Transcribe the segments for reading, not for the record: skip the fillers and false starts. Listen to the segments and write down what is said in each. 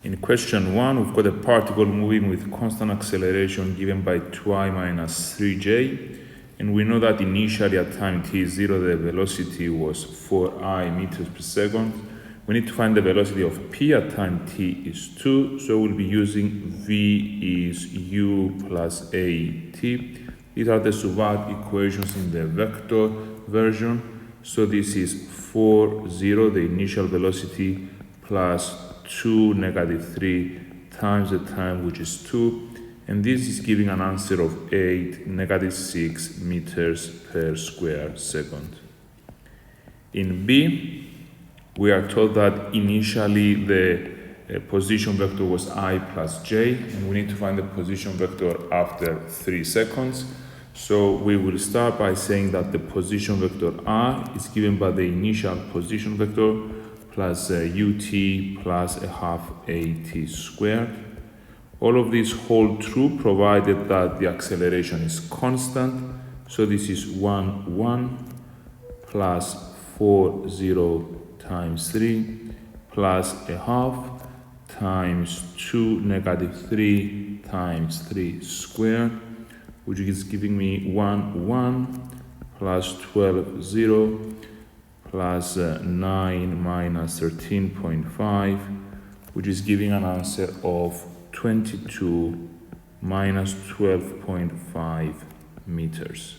In question 1, we've got a particle moving with constant acceleration given by 2i minus 3j. And we know that initially at time t0, the velocity was 4i meters per second. We need to find the velocity of p at time t is 2. So we'll be using v is u plus at. These are the Suvat equations in the vector version. So this is 4, 0, the initial velocity, plus 2, negative 3 times the time, which is 2. And this is giving an answer of 8, negative 6 meters per square second. In B, we are told that initially the position vector was I plus j, and we need to find the position vector after 3 seconds. So we will start by saying that the position vector r is given by the initial position vector plus ut plus a half at squared. All of these hold true provided that the acceleration is constant. So this is 1, 1 plus 4, 0 times 3 plus a half times 2, negative 3 times 3 squared, which is giving me 1, 1 plus 12, 0 plus 9 minus 13.5, which is giving an answer of 22 minus 12.5 meters.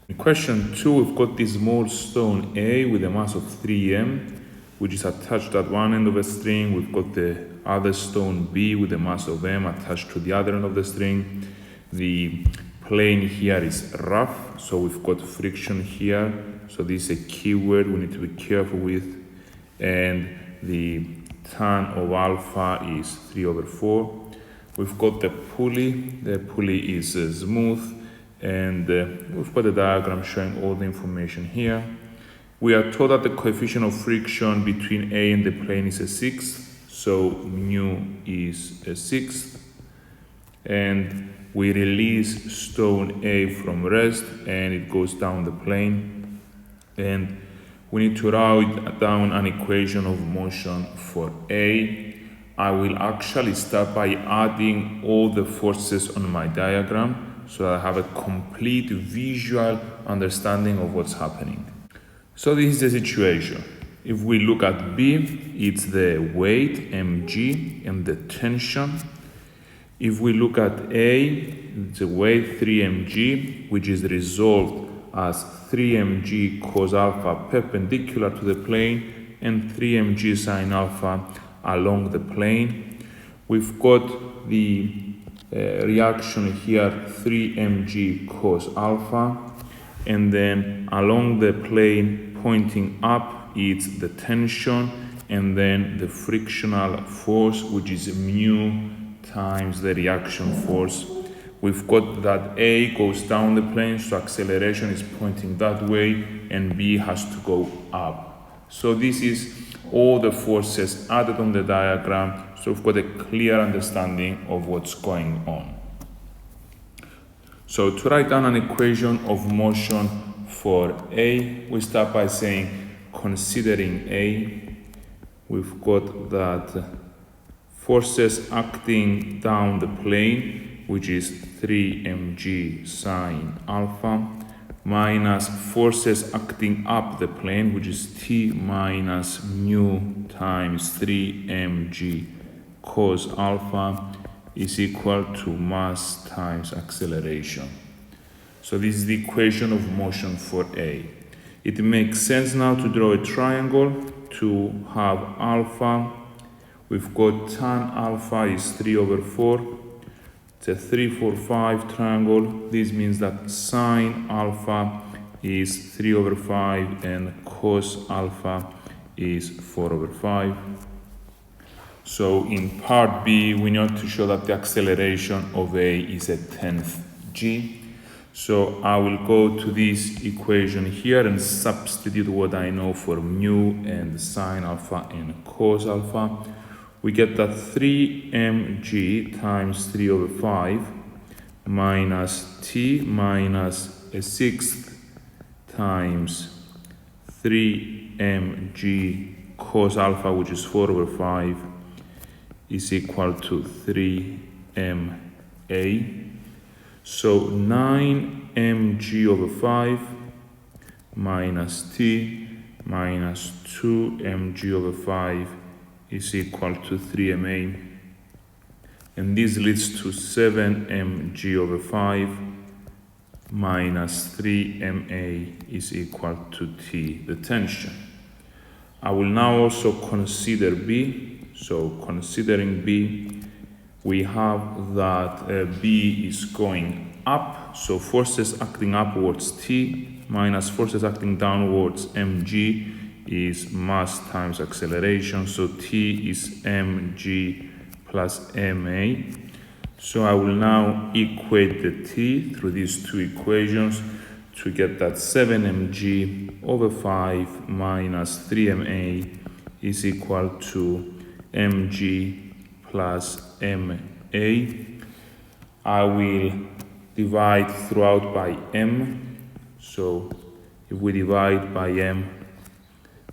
In question 2, we've got this small stone A with a mass of 3m, which is attached at one end of the string. We've got the other stone B with a mass of m attached to the other end of the string. The plane here is rough, so we've got friction here. So this is a keyword we need to be careful with. And the tan of alpha is 3/4. We've got the pulley. The pulley is smooth. And we've got a diagram showing all the information here. We are told that the coefficient of friction between A and the plane is a 6. So mu is a 6. And we release stone A from rest and it goes down the plane. And we need to write down an equation of motion for A. I will actually start by adding all the forces on my diagram so that I have a complete visual understanding of what's happening. So this is the situation. If we look at B, it's the weight mg and the tension. If we look at A, it's a weight 3mg, which is resolved as 3mg cos alpha perpendicular to the plane and 3mg sine alpha along the plane. We've got the reaction here, 3mg cos alpha, and then along the plane pointing up, it's the tension, and then the frictional force, which is mu times the reaction force. We've got that A goes down the plane, so acceleration is pointing that way, and B has to go up. So this is all the forces added on the diagram, so we've got a clear understanding of what's going on. So to write down an equation of motion for A, we start by saying, considering A, we've got that forces acting down the plane, which is 3mg sine alpha, minus forces acting up the plane, which is T minus mu times 3mg cos alpha, is equal to mass times acceleration. So this is the equation of motion for A. It makes sense now to draw a triangle to have alpha. We've got tan alpha is 3/4. It's a 3, 4, 5 triangle. This means that sine alpha is 3/5 and cos alpha is 4/5. So in part B, we need to show that the acceleration of A is a 10th g. So I will go to this equation here and substitute what I know for mu and sine alpha and cos alpha. We get that 3mg times 3/5 minus t minus a 6th times 3mg cos alpha, which is 4/5, is equal to 3ma. So 9 mg over 5 minus t minus 2 mg over 5 is equal to 3ma. And this leads to 7 mg over 5 minus 3 ma is equal to T, the tension. I will now also consider B. So considering B, we have that B is going up. So forces acting upwards T minus forces acting downwards mg is mass times acceleration. So T is mg plus ma. So I will now equate the T through these two equations to get that 7 mg over 5 minus 3 ma is equal to mg plus ma. I will divide throughout by m. So if we divide by m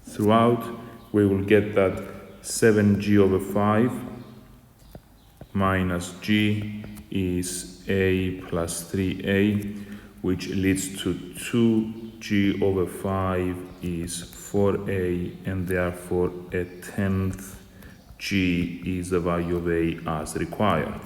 throughout, we will get that 7g over 5 minus g is a plus 3a, which leads to 2g over 5 is 4a, and therefore a 10th g is the value of a as required.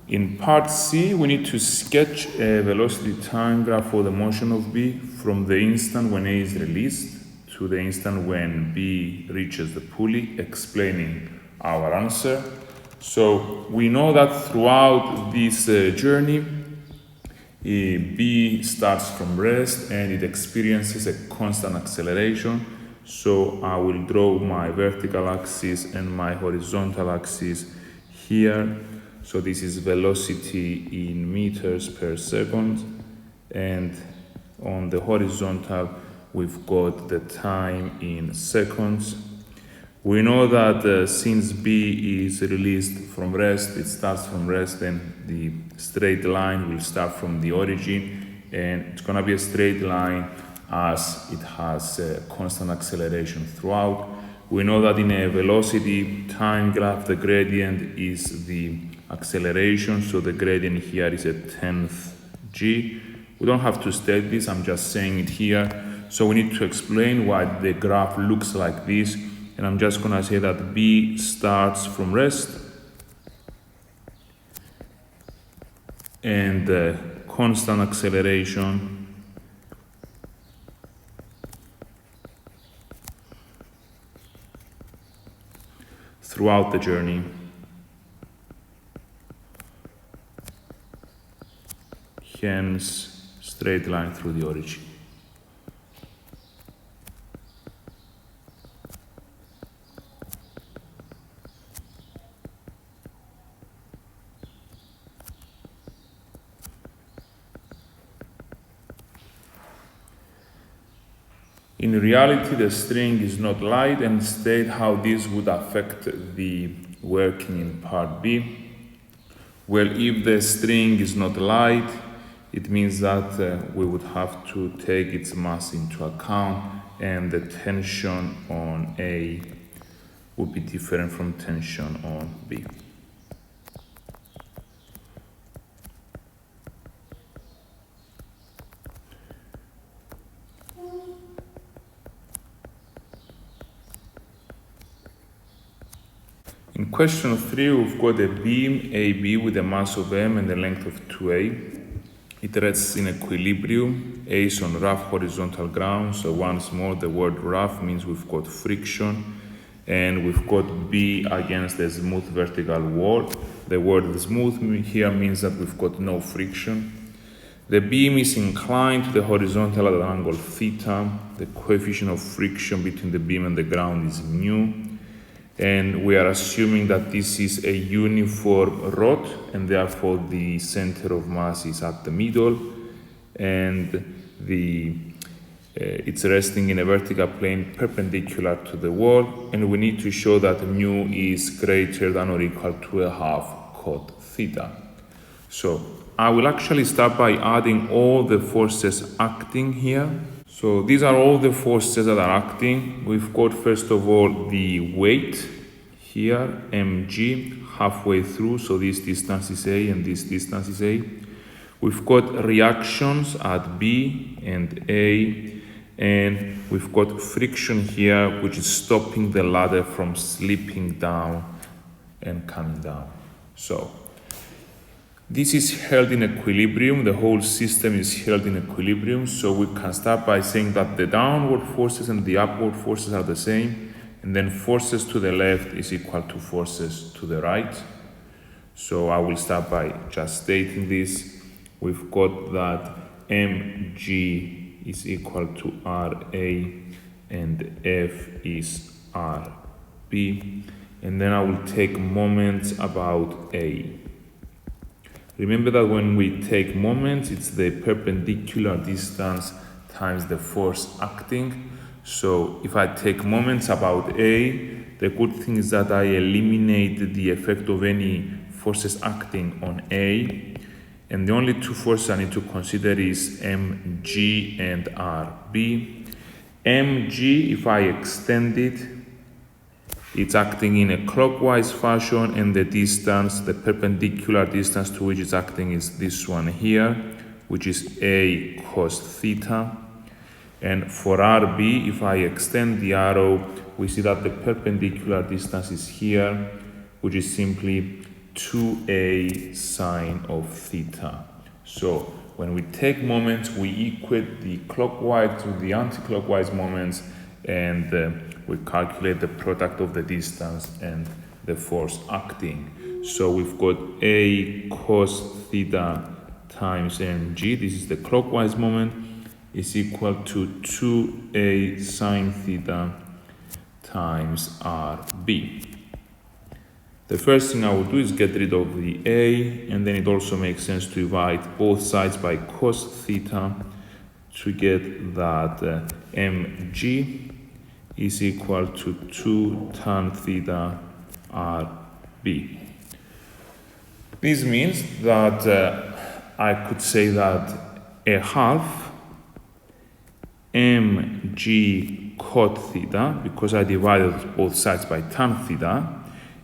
In part C, we need to sketch a velocity time graph for the motion of B from the instant when A is released to the instant when B reaches the pulley, explaining our answer. So we know that throughout this journey, B starts from rest and it experiences a constant acceleration. So I will draw my vertical axis and my horizontal axis here. So this is velocity in meters per second, and on the horizontal we've got the time in seconds. We know that since B is released from rest, it starts from rest, and the straight line will start from the origin, and it's going to be a straight line as it has constant acceleration throughout. We know that in a velocity time graph, the gradient is the acceleration, so the gradient here is a 10th g. We don't have to state this, I'm just saying it here. So we need to explain why the graph looks like this, and I'm just gonna say that B starts from rest and constant acceleration throughout the journey. Hence, straight line through the origin. In reality, the string is not light, and state how this would affect the working in part B. Well, if the string is not light, it means that we would have to take its mass into account, and the tension on A would be different from tension on B. In question 3, we've got a beam AB with a mass of m and a length of 2a. It rests in equilibrium. A is on rough horizontal ground, so once more the word rough means we've got friction, and we've got B against a smooth vertical wall. The word smooth here means that we've got no friction. The beam is inclined to the horizontal at an angle theta. The coefficient of friction between the beam and the ground is mu. And we are assuming that this is a uniform rod, and therefore the center of mass is at the middle, and it's resting in a vertical plane perpendicular to the wall, and we need to show that mu is greater than or equal to a half cot theta. So I will actually start by adding all the forces acting here. So these are all the forces that are acting. We've got first of all the weight here, mg, halfway through, so this distance is a and this distance is a. We've got reactions at B and A, and we've got friction here, which is stopping the ladder from slipping down and coming down. So this is held in equilibrium, the whole system is held in equilibrium, so we can start by saying that the downward forces and the upward forces are the same, and then forces to the left is equal to forces to the right. So I will start by just stating this. We've got that mg is equal to Ra and F is Rb, and then I will take moments about A. Remember that when we take moments, it's the perpendicular distance times the force acting. So if I take moments about A, the good thing is that I eliminate the effect of any forces acting on A, and the only two forces I need to consider is mg and Rb. Mg, if I extend it, it's acting in a clockwise fashion, and the distance, the perpendicular distance to which it's acting is this one here, which is A cos theta. And for Rb, if I extend the arrow, we see that the perpendicular distance is here, which is simply 2A sine of theta. So when we take moments, we equate the clockwise to the anti-clockwise moments, and we calculate the product of the distance and the force acting. So we've got A cos theta times mg, this is the clockwise moment, is equal to 2A sine theta times Rb. The first thing I will do is get rid of the A, and then it also makes sense to divide both sides by cos theta to get that mg is equal to 2 tan theta Rb. This means that I could say that a half mg cot theta, because I divided both sides by tan theta,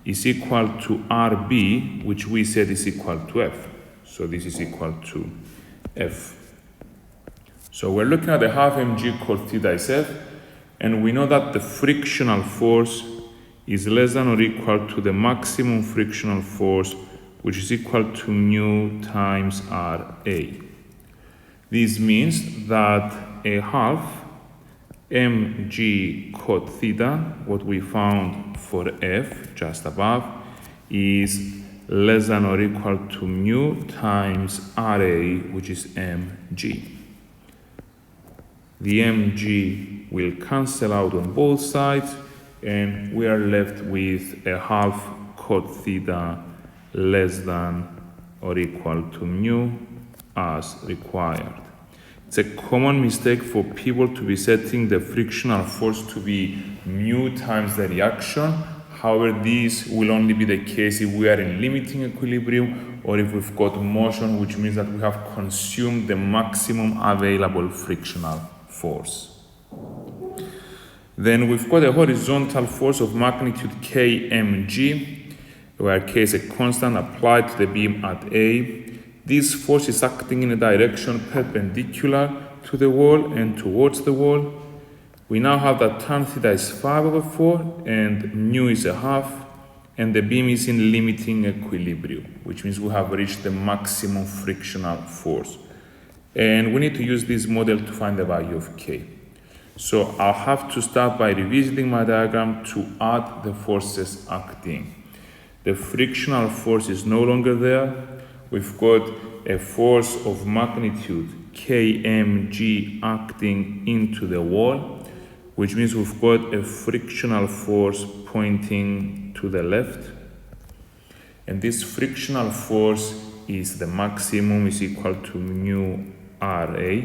is equal to Rb, which we said is equal to F. So this is equal to F. So we're looking at the half mg cot theta is F, and we know that the frictional force is less than or equal to the maximum frictional force, which is equal to mu times Ra. This means that a half mg cot theta, what we found for F just above, is less than or equal to mu times Ra, which is mg. The mg will cancel out on both sides, and we are left with a half cot theta less than or equal to mu as required. It's a common mistake for people to be setting the frictional force to be mu times the reaction. However, this will only be the case if we are in limiting equilibrium or if we've got motion, which means that we have consumed the maximum available frictional force. Then we've got a horizontal force of magnitude kmg, where k is a constant applied to the beam at A. This force is acting in a direction perpendicular to the wall and towards the wall. We now have that tan theta is 5/4 and mu is a half, and the beam is in limiting equilibrium, which means we have reached the maximum frictional force. And we need to use this model to find the value of k. So I'll have to start by revisiting my diagram to add the forces acting. The frictional force is no longer there. We've got a force of magnitude kmg acting into the wall, which means we've got a frictional force pointing to the left. And this frictional force is the maximum, is equal to mu Ra.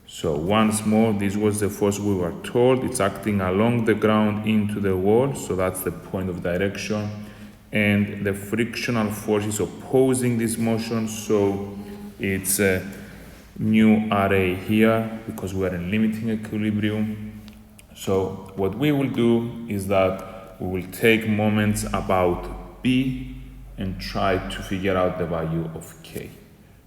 So once more, this was the force we were told. It's acting along the ground into the wall, so that's the point of direction. And the frictional force is opposing this motion, so it's mu RA here because we are in limiting equilibrium. So what we will do is that we will take moments about B and try to figure out the value of K.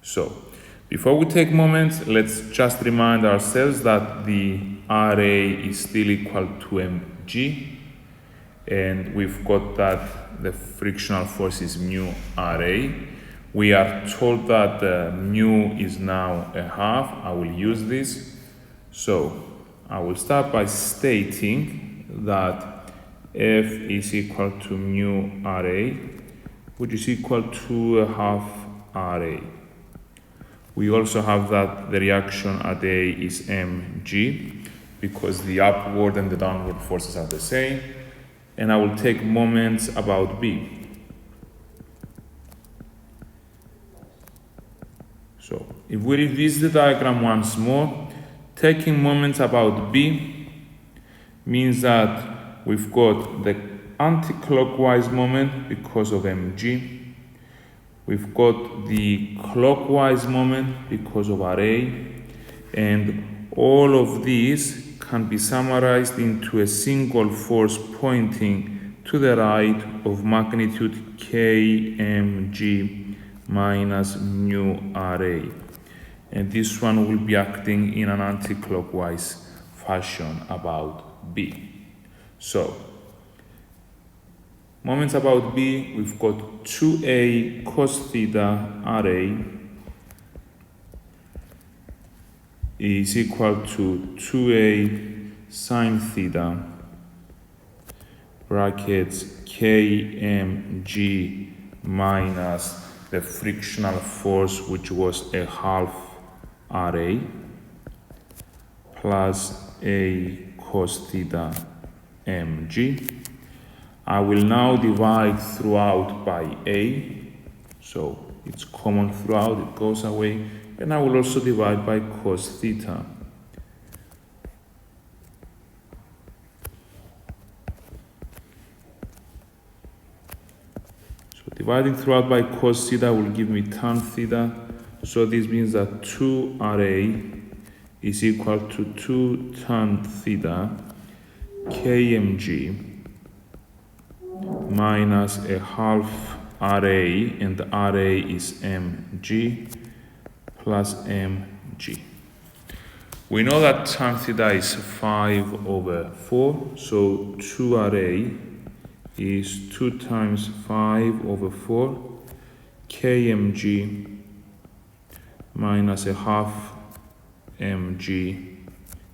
So before we take moments, let's just remind ourselves that the RA is still equal to mg, and we've got that the frictional force is mu RA. We are told that mu is now a half. I will use this. So I will start by stating that F is equal to mu RA, which is equal to a half RA. We also have that the reaction at A is mg because the upward and the downward forces are the same. And I will take moments about B. So if we revisit the diagram once more, taking moments about B means that we've got the anti-clockwise moment because of mg. We've got the clockwise moment because of RA, and all of these can be summarized into a single force pointing to the right of magnitude kmg minus mu RA. And this one will be acting in an anti-clockwise fashion about B. So, moments about B, we've got 2a cos theta RA is equal to 2a sine theta brackets kmg minus the frictional force, which was a half RA, plus a cos theta mg. I will now divide throughout by A, so it's common throughout, it goes away, and I will also divide by cos theta. So dividing throughout by cos theta will give me tan theta, so this means that 2RA is equal to 2 tan theta kmg minus a half RA, and the RA is mg plus mg. We know that tan theta is 5 over 4, so 2RA is 2 times 5 over 4 kmg minus a half mg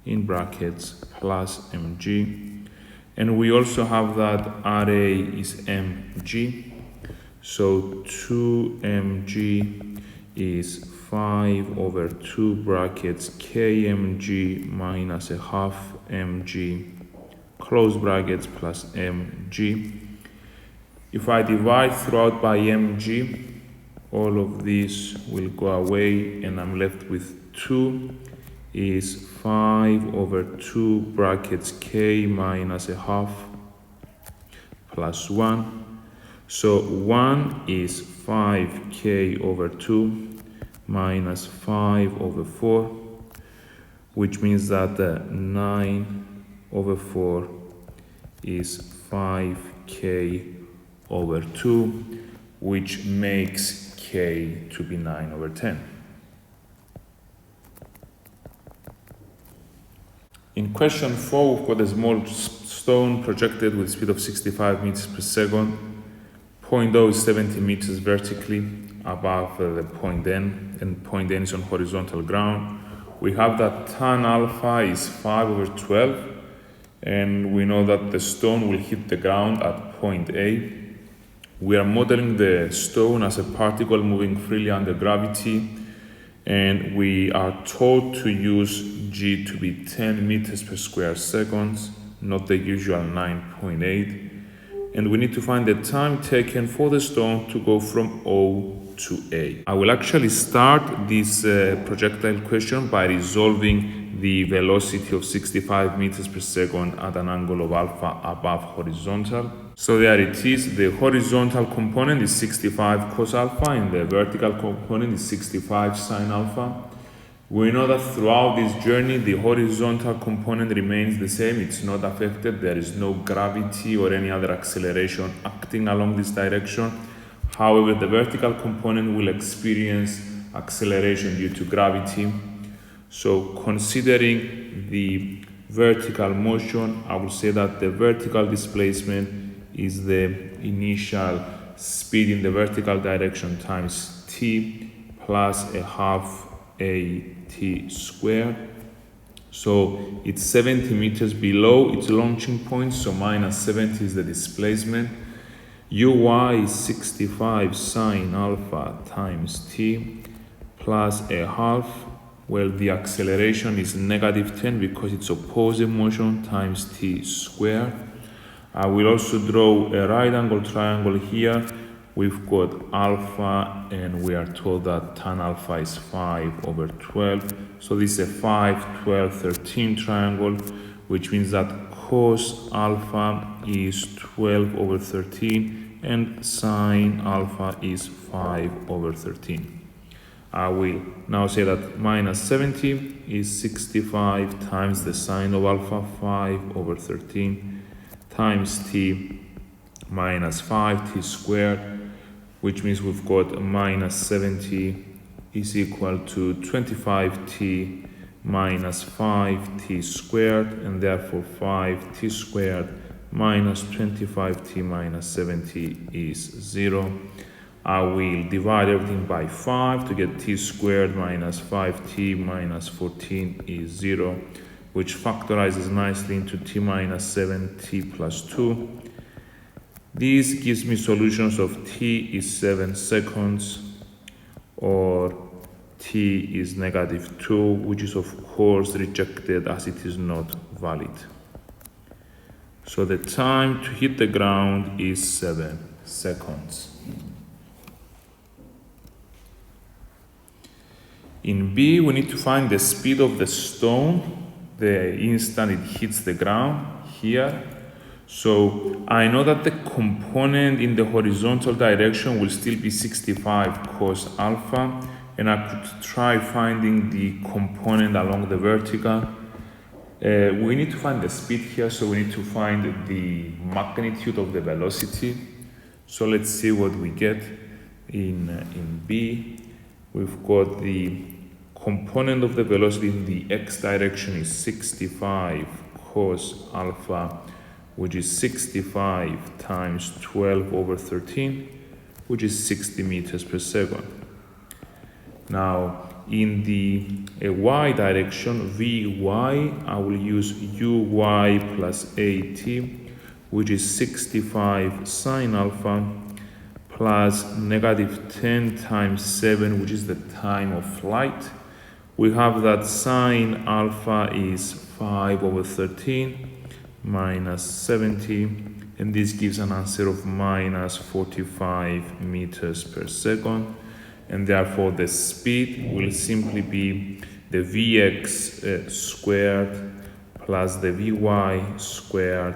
in brackets plus mg. And we also have that RA is mg, so 2mg is 5 over 2 brackets kmg minus a half mg close brackets plus mg. If I divide throughout by mg, all of these will go away and I'm left with 2 is 5 over 2 brackets k minus a half plus 1. So 1 is 5k over 2 minus 5 over 4, which means that 9 over 4 is 5k over 2, which makes k to be 9 over 10. In question 4, we've got a small stone projected with speed of 65 meters per second. Point O is 70 meters vertically above the point N, and point N is on horizontal ground. We have that tan alpha is 5 over 12, and we know that the stone will hit the ground at point A. We are modeling the stone as a particle moving freely under gravity, and we are told to use G to be 10 meters per square seconds, not the usual 9.8. And we need to find the time taken for the stone to go from O to A. I will actually start this projectile question by resolving the velocity of 65 meters per second at an angle of alpha above horizontal. So there it is. The horizontal component is 65 cos alpha and the vertical component is 65 sine alpha. We know that throughout this journey, the horizontal component remains the same. It's not affected. There is no gravity or any other acceleration acting along this direction. However, the vertical component will experience acceleration due to gravity. So considering the vertical motion, I will say that the vertical displacement is the initial speed in the vertical direction times t plus a half at squared. So it's 70 meters below its launching point, so minus 70 is the displacement. Uy is 65 sine alpha times t plus a half. Well, the acceleration is negative 10 because it's opposite motion times t squared. I will also draw a right angle triangle here. We've got alpha, and we are told that tan alpha is 5/12. So this is a 5, 12, 13 triangle, which means that cos alpha is 12/13 and sine alpha is 5/13. I will now say that minus 70 is 65 times the sine of alpha, 5/13, times t minus 5t squared, which means we've got minus 70 is equal to 25t minus 5t squared, and therefore 5t squared minus 25t minus 70 is 0. I will divide everything by 5 to get t squared minus 5t minus 14 is 0, which factorizes nicely into t minus 7t plus 2. This gives me solutions of t is 7 seconds or t is negative 2, which is of course rejected as it is not valid. So the time to hit the ground is 7 seconds. In B, we need to find the speed of the stone the instant it hits the ground here. So I know that the component in the horizontal direction will still be 65 cos alpha, and I could try finding the component along the vertical. We need to find the speed here, so we need to find the magnitude of the velocity. So let's see what we get in B. We've got the component of the velocity in the x direction is 65 cos alpha, which is 65 times 12/13, which is 60 meters per second. Now, in the y direction, Vy, I will use Uy plus At, which is 65 sine alpha plus negative 10 times 7, which is the time of flight. We have that sine alpha is 5/13 minus 70, and this gives an answer of minus 45 meters per second, and therefore the speed will simply be the Vx squared plus the Vy squared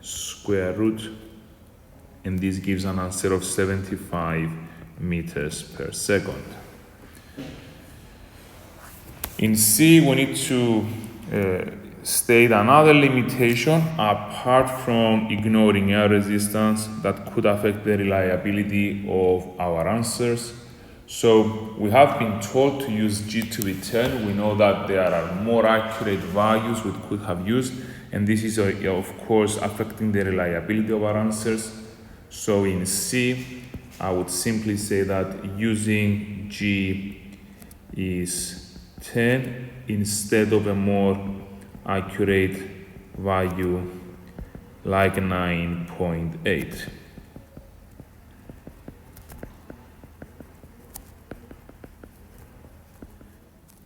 square root, and this gives an answer of 75 meters per second. In C, we need to state another limitation apart from ignoring air resistance that could affect the reliability of our answers. So we have been told to use G to be 10. We know that there are more accurate values we could have used, and this is of course affecting the reliability of our answers. So in C, I would simply say that using G is 10 instead of a more accurate value like 9.8.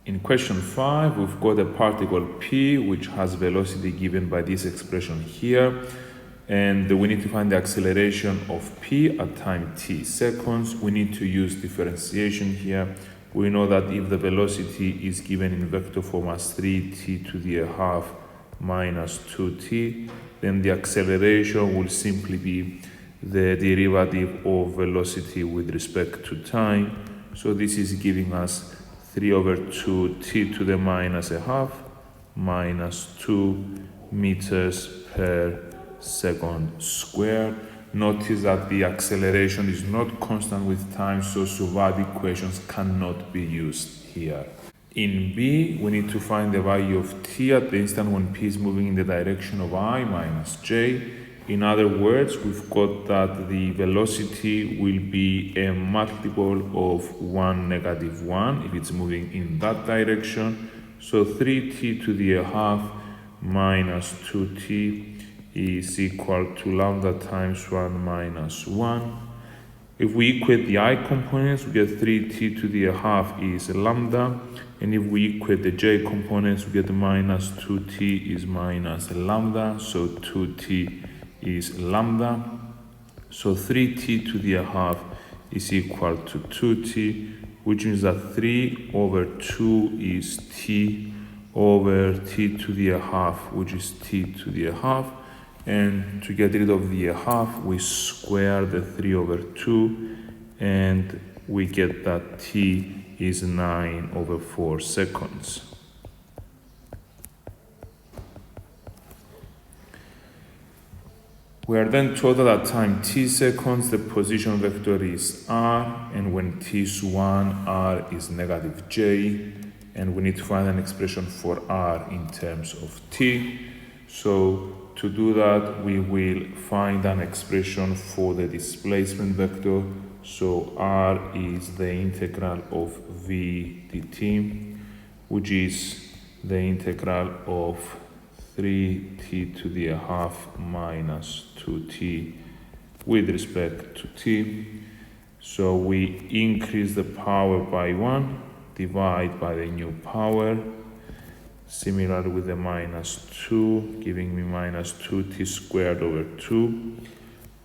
In question 5, we've got a particle P which has velocity given by this expression here, and we need to find the acceleration of P at time t seconds. We need to use differentiation here. We know that if the velocity is given in vector form as 3t to the half minus 2t, then the acceleration will simply be the derivative of velocity with respect to time. So this is giving us 3 over 2 t to the minus a half minus 2 meters per second squared. Notice that the acceleration is not constant with time, so Suvad equations cannot be used here. In B, we need to find the value of t at the instant when p is moving in the direction of I minus j. In other words, we've got that the velocity will be a multiple of 1 negative 1 if it's moving in that direction. So 3t to the half minus 2t is equal to lambda times 1 minus 1. If we equate the I components, we get 3t to the half is lambda. And if we equate the j components, we get minus 2t is minus lambda. So 2t is lambda. So 3t to the half is equal to 2t, which means that 3 over 2 is t over t to the half, which is t to the half. And to get rid of the half, we square the 3 over 2, and we get that t is 9 over 4 seconds. We are then told that at time t seconds, the position vector is r, and when t is 1, r is negative j, and we need to find an expression for r in terms of t. So to do that, we will find an expression for the displacement vector. So r is the integral of v dt, which is the integral of 3t to the half minus 2t with respect to t. So we increase the power by 1, divide by the new power. Similar with the minus 2, giving me minus 2t squared over 2,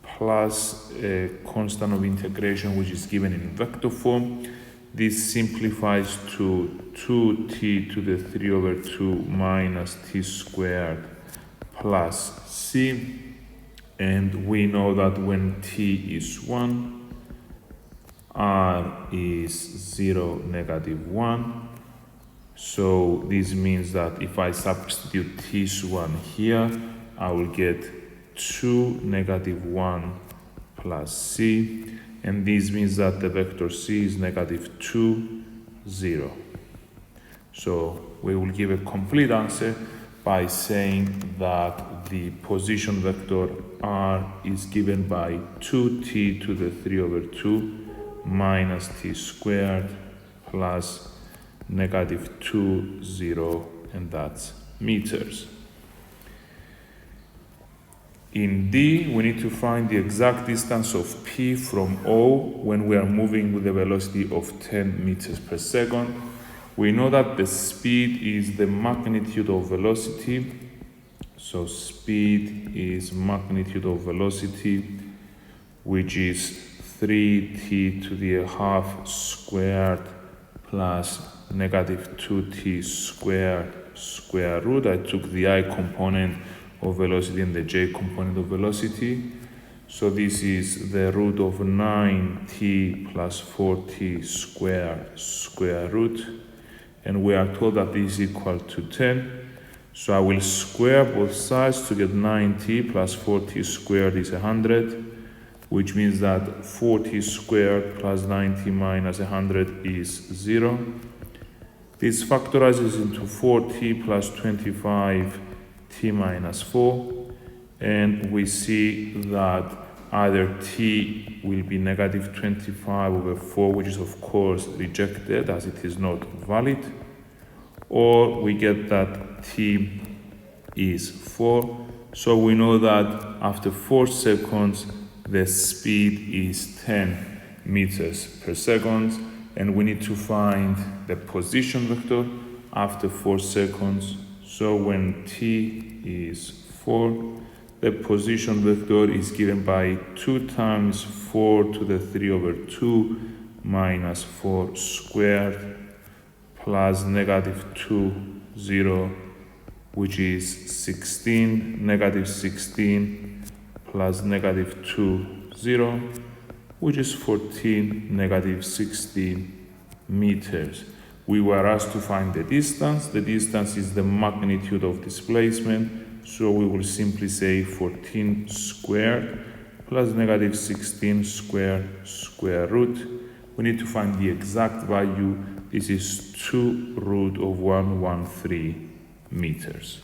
plus a constant of integration, which is given in vector form. This simplifies to 2t to the 3 over 2 minus t squared plus c. And we know that when t is 1, r is 0, negative 1. So this means that if I substitute t is 1 here, I will get 2 negative 1 plus c. And this means that the vector c is negative 2, 0. So we will give a complete answer by saying that the position vector r is given by 2t to the 3 over 2 minus t squared plus negative 2, 0, and that's meters. In D, we need to find the exact distance of P from O when we are moving with a velocity of 10 meters per second. We know that the speed is the magnitude of velocity. So speed is magnitude of velocity, which is 3t to the half squared plus negative 2t squared square root. I took the I component of velocity and the j component of velocity. So this is the root of 9t plus 4t squared square root. And we are told that this is equal to 10. So I will square both sides to get 9t plus 4t squared is 100, which means that 4t squared plus 90 minus 100 is 0. This factorizes into 4t plus 25 t minus 4, and we see that either t will be negative 25 over 4, which is of course rejected as it is not valid, or we get that t is 4. So we know that after 4 seconds the speed is 10 meters per second, and we need to find the position vector after 4 seconds. So when t is 4, the position vector is given by 2 times 4 to the 3 over 2 minus 4 squared plus negative 2, 0, which is 16, negative 16 plus negative 2, 0, which is 14, negative 16 meters. We were asked to find the distance. The distance is the magnitude of displacement, so we will simply say 14 squared plus negative 16 squared square root. We need to find the exact value. This is 2 root of 113 meters.